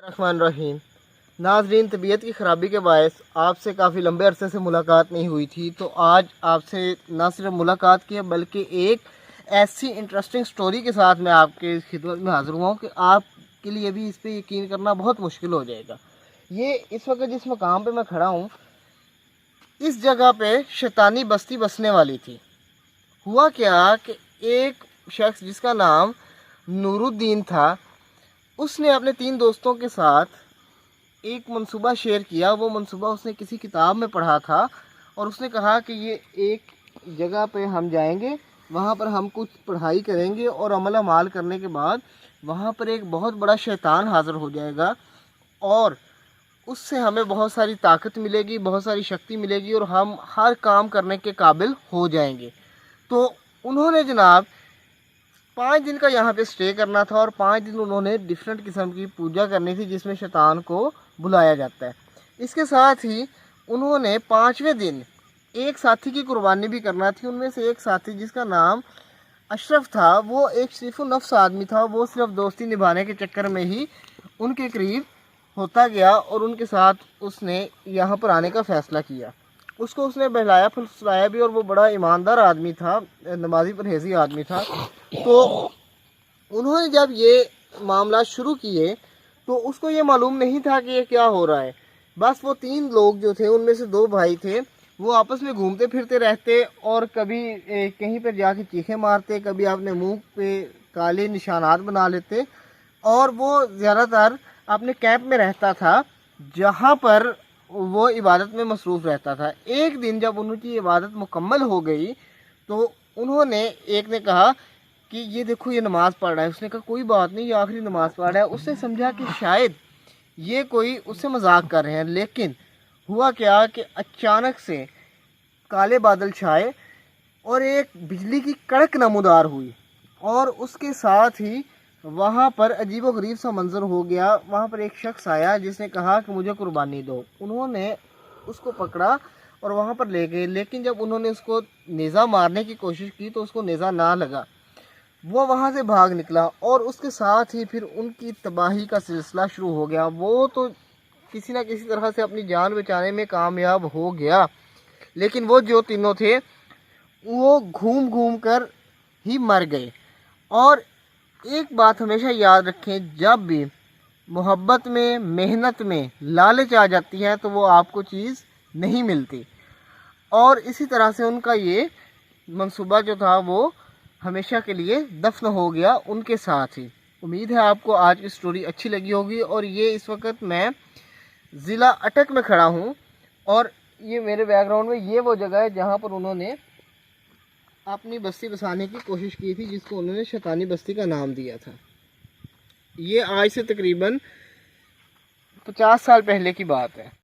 الرحمن الرحیم ناظرین، طبیعت کی خرابی کے باعث آپ سے کافی لمبے عرصے سے ملاقات نہیں ہوئی تھی، تو آج آپ سے نہ صرف ملاقات کی ہے بلکہ ایک ایسی انٹرسٹنگ سٹوری کے ساتھ میں آپ کے خدمت میں حاضر ہوا ہوں کہ آپ کے لیے بھی اس پہ یقین کرنا بہت مشکل ہو جائے گا۔ یہ اس وقت جس مقام پہ میں کھڑا ہوں، اس جگہ پہ شیطانی بستی بسنے والی تھی۔ ہوا کیا کہ ایک شخص جس کا نام نور الدین تھا، اس نے اپنے 3 دوستوں کے ساتھ ایک منصوبہ شیئر کیا۔ وہ منصوبہ اس نے کسی کتاب میں پڑھا تھا اور اس نے کہا کہ یہ ایک جگہ پہ ہم جائیں گے، وہاں پر ہم کچھ پڑھائی کریں گے اور عمل اعمال کرنے کے بعد وہاں پر ایک بہت بڑا شیطان حاضر ہو جائے گا اور اس سے ہمیں بہت ساری طاقت ملے گی، بہت ساری شکتی ملے گی اور ہم ہر کام کرنے کے قابل ہو جائیں گے۔ تو انہوں نے جناب 5 دن کا یہاں پہ سٹے کرنا تھا اور 5 دن انہوں نے ڈیفرنٹ قسم کی پوجا کرنی تھی جس میں شیطان کو بلایا جاتا ہے۔ اس کے ساتھ ہی انہوں نے 5ویں دن ایک ساتھی کی قربانی بھی کرنا تھی۔ ان میں سے ایک ساتھی جس کا نام اشرف تھا، وہ ایک شریف النفس آدمی تھا۔ وہ صرف دوستی نبھانے کے چکر میں ہی ان کے قریب ہوتا گیا اور ان کے ساتھ اس نے یہاں پر آنے کا فیصلہ کیا۔ اس کو اس نے بہلایا پھسلایا بھی اور وہ بڑا ایماندار آدمی تھا، نمازی پرہیزی آدمی تھا۔ تو انہوں نے جب یہ معاملات شروع کیے تو اس کو یہ معلوم نہیں تھا کہ یہ کیا ہو رہا ہے۔ بس وہ 3 لوگ جو تھے، ان میں سے 2 بھائی تھے، وہ آپس میں گھومتے پھرتے رہتے اور کبھی کہیں پر جا کے چیخیں مارتے، کبھی اپنے منہ پہ کالے نشانات بنا لیتے، اور وہ زیادہ تر اپنے کیمپ میں رہتا تھا جہاں پر وہ عبادت میں مصروف رہتا تھا۔ ایک دن جب ان کی عبادت مکمل ہو گئی تو انہوں نے ایک نے کہا کہ یہ دیکھو یہ نماز پڑھ رہا ہے۔ اس نے کہا کوئی بات نہیں، یہ آخری نماز پڑھ رہا ہے۔ اس نے سمجھا کہ شاید یہ کوئی اس سے مذاق کر رہے ہیں، لیکن ہوا کیا کہ اچانک سے کالے بادل چھائے اور ایک بجلی کی کڑک نمودار ہوئی اور اس کے ساتھ ہی وہاں پر عجیب و غریب سا منظر ہو گیا۔ وہاں پر ایک شخص آیا جس نے کہا کہ مجھے قربانی دو۔ انہوں نے اس کو پکڑا اور وہاں پر لے گئے، لیکن جب انہوں نے اس کو نیزہ مارنے کی کوشش کی تو اس کو نیزہ نہ لگا۔ وہ وہاں سے بھاگ نکلا اور اس کے ساتھ ہی پھر ان کی تباہی کا سلسلہ شروع ہو گیا۔ وہ تو کسی نہ کسی طرح سے اپنی جان بچانے میں کامیاب ہو گیا، لیکن وہ جو تینوں تھے وہ گھوم گھوم کر ہی مر گئے۔ اور ایک بات ہمیشہ یاد رکھیں، جب بھی محبت میں، محنت میں لالچ آ جاتی ہے تو وہ آپ کو چیز نہیں ملتی، اور اسی طرح سے ان کا یہ منصوبہ جو تھا وہ ہمیشہ کے لیے دفن ہو گیا ان کے ساتھ ہی۔ امید ہے آپ کو آج کی سٹوری اچھی لگی ہوگی، اور یہ اس وقت میں ضلع اٹک میں کھڑا ہوں اور یہ میرے بیک گراؤنڈ میں یہ وہ جگہ ہے جہاں پر انہوں نے اپنی بستی بسانے کی کوشش کی تھی، جس کو انہوں نے شیطانی بستی کا نام دیا تھا۔ یہ آج سے تقریباً 50 سال پہلے کی بات ہے۔